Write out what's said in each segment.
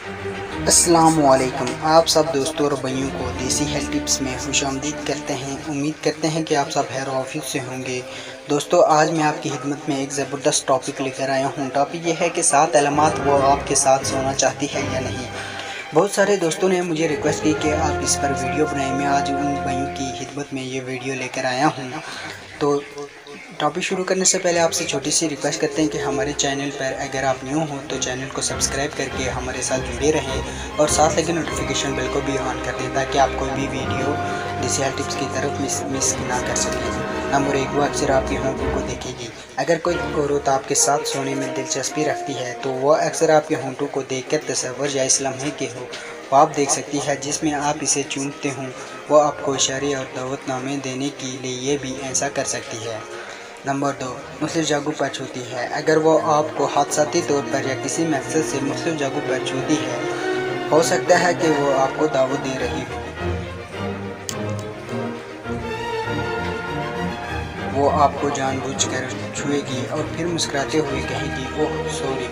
السلام علیکم، آپ سب دوستوں اور بھائیوں کو دیسی ہیلتھ ٹپس میں خوش آمدید کرتے ہیں۔ امید کرتے ہیں کہ آپ سب خیر و عافیت سے ہوں گے۔ دوستو، آج میں آپ کی خدمت میں ایک زبردست ٹاپک لے کر آیا ہوں۔ ٹاپک یہ ہے کہ 7 علامات وہ آپ کے ساتھ سونا چاہتی ہے یا نہیں۔ بہت سارے دوستوں نے مجھے ریکویسٹ کی کہ آپ اس پر ویڈیو بنائیں۔ میں آج ان بھائیوں کی خدمت میں یہ ویڈیو لے کر آیا ہوں۔ تو ٹاپک شروع کرنے سے پہلے آپ سے چھوٹی سی ریکویسٹ کرتے ہیں کہ ہمارے چینل پر اگر آپ نیو ہوں تو چینل کو سبسکرائب کر کے ہمارے ساتھ جڑے رہیں اور ساتھ لگے نوٹیفیکیشن بیل کو بھی آن کر دیں تاکہ آپ کوئی بھی ویڈیو دیسی ہیلتھ ٹپس کی طرف مس نہ کر سکیں۔ نمبر 1، وہ اکثر آپ کی ہونٹوں کو دیکھے گی۔ اگر کوئی عورت آپ کے ساتھ سونے میں دلچسپی رکھتی ہے تو وہ اکثر آپ کے ہونٹوں کو دیکھ کر تصور یا اس لمحے کے خواب دیکھ سکتی ہے جس میں آپ اسے چومتے ہوں۔ وہ آپ کو اشارے اور دعوت نامے دینے کے لیے بھی ایسا کر سکتی ہے۔ نمبر 2، مختلف جگہوں پر چھوتی ہے۔ اگر وہ آپ کو حادثاتی طور پر یا کسی مقصد سے مختلف جگہوں پر چھوتی ہے، ہو سکتا ہے کہ وہ آپ کو دعوت دے رہی ہو۔ وہ آپ کو جان بوجھ کر چھوئے گی اور پھر مسکراتے ہوئے کہے گی، اوہ سوری۔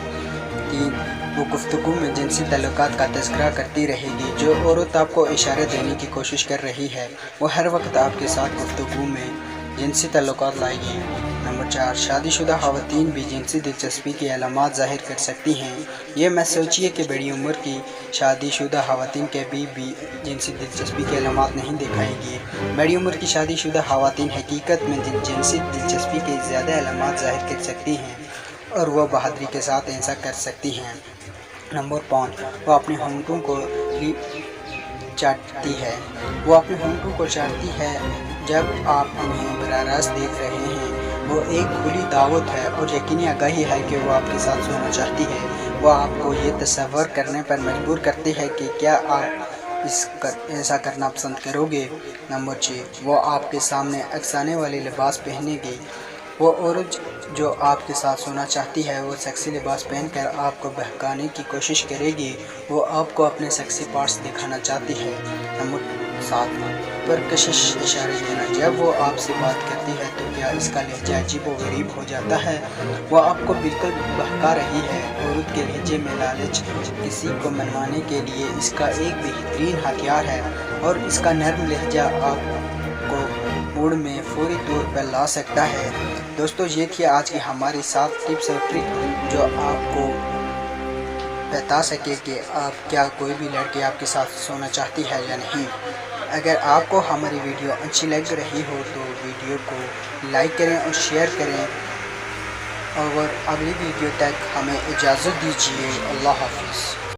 3، وہ گفتگو میں جنسی تعلقات کا تذکرہ کرتی رہے گی۔ جو عورت آپ کو اشارہ دینے کی کوشش کر رہی ہے وہ ہر وقت آپ کے ساتھ گفتگو میں جنسی تعلقات لائے گی۔ نمبر 4، شادی شدہ خواتین بھی جنسی دلچسپی کی علامات ظاہر کر سکتی ہیں۔ یہ مت سوچیے کہ بڑی عمر کی شادی شدہ خواتین کبھی بھی جنسی دلچسپی کی علامات نہیں دکھائیں گی۔ بڑی عمر کی شادی شدہ خواتین حقیقت میں جنسی دلچسپی کی زیادہ علامات ظاہر کر سکتی ہیں اور وہ بہادری کے ساتھ ایسا کر سکتی ہیں۔ نمبر 5، وہ اپنے ہونٹوں کو چاٹتی ہے۔ وہ اپنے ہونٹوں کو چاٹتی ہے جب آپ انہیں براہ راست دیکھ رہے ہیں۔ وہ ایک کھلی دعوت ہے اور یقینی آگاہی ہے کہ وہ آپ کے ساتھ سونا چاہتی ہے۔ وہ آپ کو یہ تصور کرنے پر مجبور کرتی ہے کہ کیا آپ ایسا کرنا پسند کرو گے۔ نمبر 6، وہ آپ کے سامنے اکسانے والے لباس پہنے گی۔ وہ عورت جو آپ کے ساتھ سونا چاہتی ہے وہ سیکسی لباس پہن کر آپ کو بہکانے کی کوشش کرے گی۔ وہ آپ کو اپنے سیکسی پارٹس دکھانا چاہتی ہے۔ نمبر 7، پرکشش اشارے دینا۔ جب وہ آپ سے بات کرتی ہے تو کیا اس کا لہجہ عجیب و غریب ہو جاتا ہے؟ وہ آپ کو بالکل بہکا رہی ہے۔ عورت کے لہجے میں لالچ کسی کو منوانے کے لیے اس کا ایک بہترین ہتھیار ہے اور اس کا نرم لہجہ آپ کو موڈ میں فوری طور پر لا سکتا ہے۔ دوستو، یہ تھی آج کی ہماری 7 ٹپس اور ٹرک جو آپ کو بتا سکے کہ کیا کوئی بھی لڑکی آپ کے ساتھ سونا چاہتی ہے یا نہیں۔ اگر آپ کو ہماری ویڈیو اچھی لگ رہی ہو تو ویڈیو کو لائک کریں اور شیئر کریں اور اگلی ویڈیو تک ہمیں اجازت دیجیے۔ اللہ حافظ۔